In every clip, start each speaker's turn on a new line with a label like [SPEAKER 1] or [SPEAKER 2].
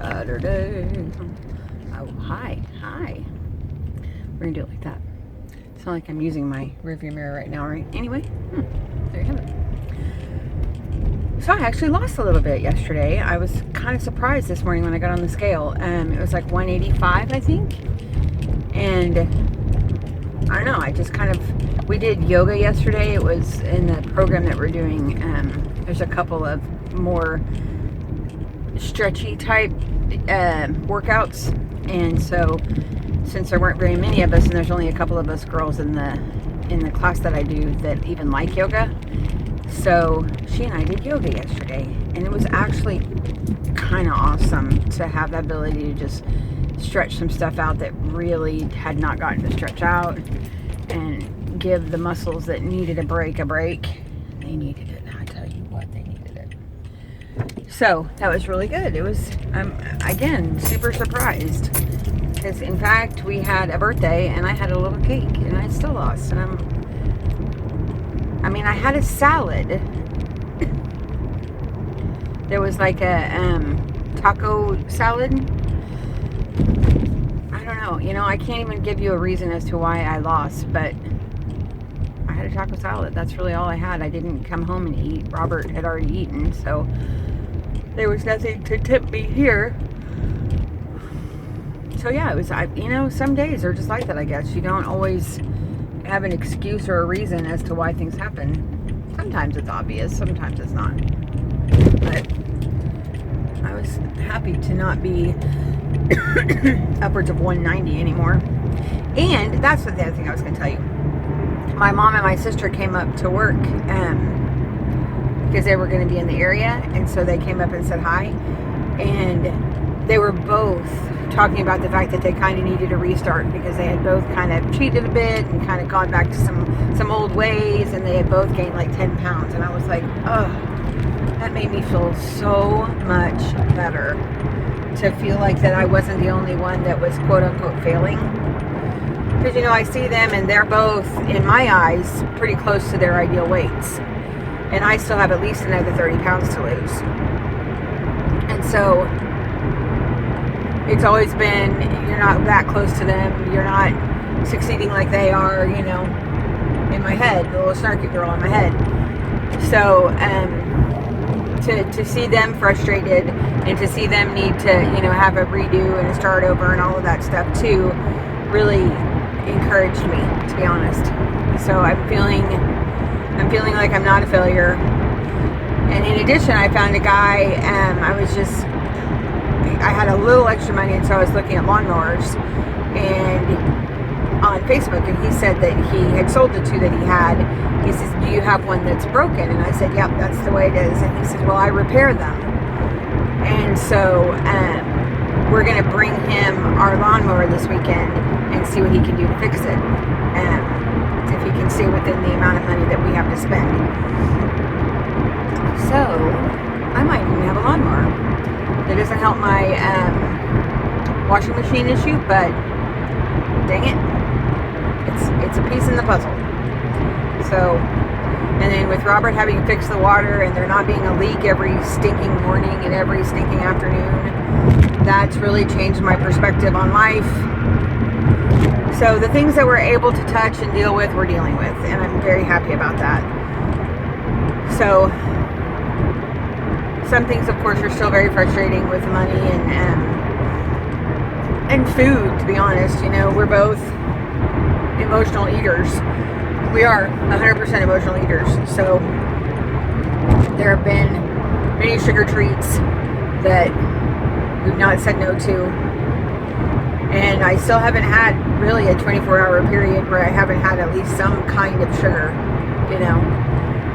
[SPEAKER 1] Saturday. Oh, hi. We're gonna do it like that. It's not like I'm using my rearview mirror right now, right? Anyway, there you have it. So I actually lost a little bit yesterday. I was kind of surprised this morning when I got on the scale. It was like 185, I think. And I don't know, I just kind of, we did yoga yesterday. It was in the program that we're doing. There's a couple of more stretchy type workouts. And so since there weren't very many of us, and there's only a couple of us girls in the class that I do that even like yoga, so she and I did yoga yesterday, and it was actually kind of awesome to have the ability to just stretch some stuff out that really had not gotten to stretch out, and give the muscles that needed a break. They needed it. I tell you what, they needed it. So that was really good. It was, again, super surprised. Because in fact, we had a birthday and I had a little cake and I still lost. And I had a salad. There was like a taco salad. I don't know. I can't even give you a reason as to why I lost, but I had a taco salad. That's really all I had. I didn't come home and eat. Robert had already eaten, so there was nothing to tempt me here. So yeah, it was, some days are just like that, I guess. You don't always have an excuse or a reason as to why things happen. Sometimes it's obvious, sometimes it's not. But I was happy to not be upwards of 190 anymore. And that's the other thing I was going to tell you. My mom and my sister came up to work because they were going to be in the area, and so they came up and said hi. And they were both talking about the fact that they kind of needed a restart because they had both kind of cheated a bit and kind of gone back to some old ways, and they had both gained like 10 pounds. And I was like, oh, that made me feel so much better to feel like that I wasn't the only one that was quote unquote failing. Because, I see them and they're both, in my eyes, pretty close to their ideal weights. And I still have at least another 30 pounds to lose. And so it's always been, you're not that close to them. You're not succeeding like they are, in my head, the little snarky girl in my head. So, to see them frustrated and to see them need to, have a redo and a start over and all of that stuff too, really encouraged me, to be honest. So I'm feeling like I'm not a failure. And in addition, I found a guy, I had a little extra money, and so I was looking at lawnmowers and on Facebook, and he said that he had sold the two that he had. He says, do you have one that's broken? And I said, yep, that's the way it is. And he says, well, I repair them. And so we're going to bring him our lawnmower this weekend and see what he can do to fix it. If he can stay within the amount of money that we have to spend. So I might even have a lawnmower. That doesn't help my washing machine issue, but dang it, it's a piece in the puzzle. So, and then with Robert having fixed the water and there not being a leak every stinking morning and every stinking afternoon, that's really changed my perspective on life. So the things that we're able to touch and deal with, we're dealing with, and I'm very happy about that. So some things, of course, are still very frustrating with money and food, to be honest. We're both emotional eaters. We are 100% emotional eaters. So there have been many sugar treats that we've not said no to. And I still haven't had really a 24-hour period where I haven't had at least some kind of sugar,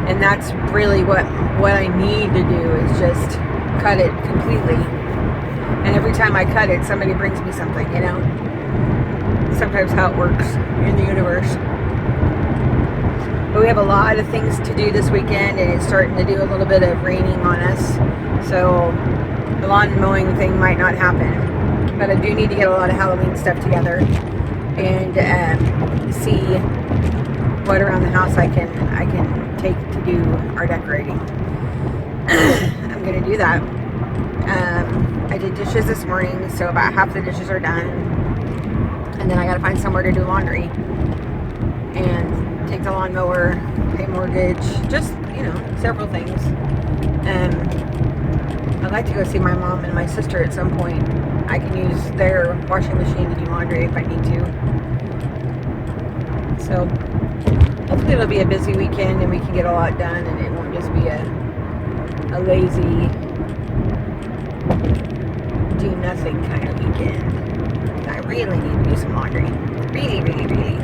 [SPEAKER 1] And that's really what I need to do is just cut it completely. And every time I cut it, somebody brings me something, Sometimes how it works in the universe. But we have a lot of things to do this weekend, and it's starting to do a little bit of raining on us. So the lawn mowing thing might not happen. But I do need to get a lot of Halloween stuff together and see what around the house I can take to do our decorating. I'm going to do that. I did did dishes this morning, so about half the dishes are done. And then I gotta find somewhere to do laundry. And take the lawnmower, pay mortgage, just, you know, several things. I'd like to go see my mom and my sister at some point. I can use their washing machine to do laundry if I need to. So hopefully it'll be a busy weekend and we can get a lot done and it won't just be a lazy do nothing kind of weekend. I really need to do some laundry. Really.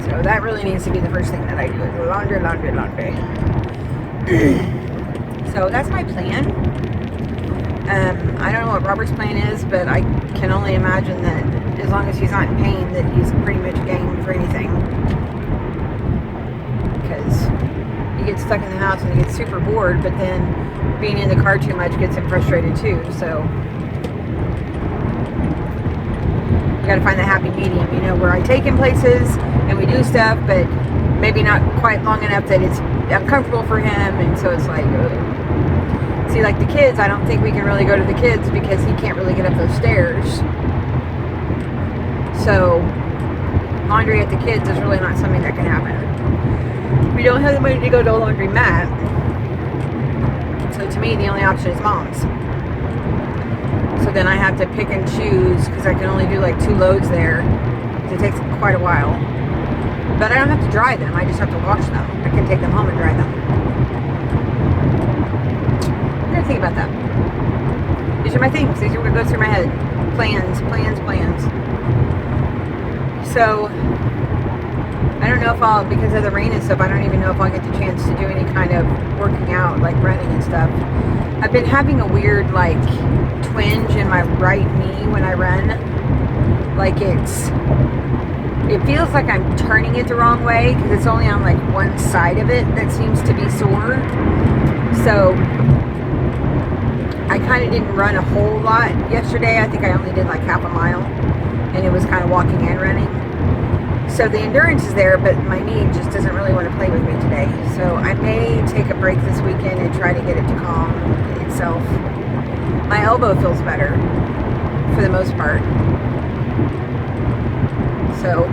[SPEAKER 1] So that really needs to be the first thing that I do is laundry. So that's my plan. I don't know what Robert's plan is, but I can only imagine that as long as he's not in pain, that he's pretty much game for anything. Because he gets stuck in the house and he gets super bored, but then being in the car too much gets him frustrated too. So you got to find the happy medium, you know, where I take him places and we do stuff, but maybe not quite long enough that it's uncomfortable for him, and so it's like, ugh. See, like the kids, I don't think we can really go to the kids because he can't really get up those stairs. So laundry at the kids is really not something that can happen. We don't have the money to go to a laundry mat, so to me the only option is mom's. So then I have to pick and choose because I can only do like 2 loads there. It takes quite a while. But I don't have to dry them. I just have to wash them. I can take them home and dry them. I'm going to think about that. These are my things. These are what goes through my head. Plans. So, I don't know if I'll, because of the rain and stuff, I don't even know if I'll get the chance to do any kind of working out, like running and stuff. I've been having a weird, like, twinge in my right knee when I run. Like it feels like I'm turning it the wrong way because it's only on like one side of it that seems to be sore. So I kind of didn't run a whole lot yesterday. I think I only did like half a mile, and it was kind of walking and running. So the endurance is there, but my knee just doesn't really want to play with me today. So I may take a break this weekend and try to get it to calm itself. My elbow feels better for the most part. So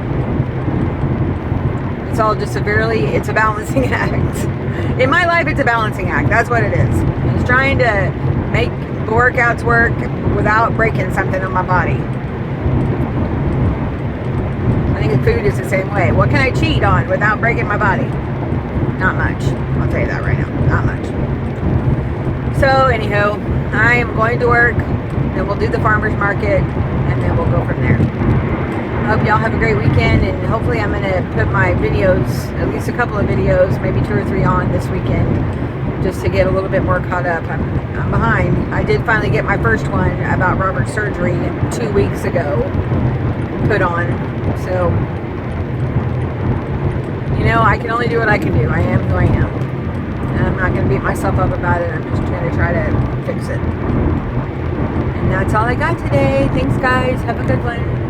[SPEAKER 1] it's all just it's a balancing act. In my life, it's a balancing act. That's what it is. It's trying to make the workouts work without breaking something on my body. I think the food is the same way. What can I cheat on without breaking my body? Not much. I'll tell you that right now. Not much. So anyhow, I am going to work, then we'll do the farmer's market, and then we'll go from there. I hope y'all have a great weekend, and hopefully I'm going to put my videos, at least a couple of videos, maybe 2 or 3 on this weekend, just to get a little bit more caught up. I'm behind. I did finally get my first one about Robert's surgery 2 weeks ago put on. So, you know, I can only do what I can do. I am who I am. And I'm not going to beat myself up about it. I'm just going to try to fix it. And that's all I got today. Thanks, guys. Have a good one.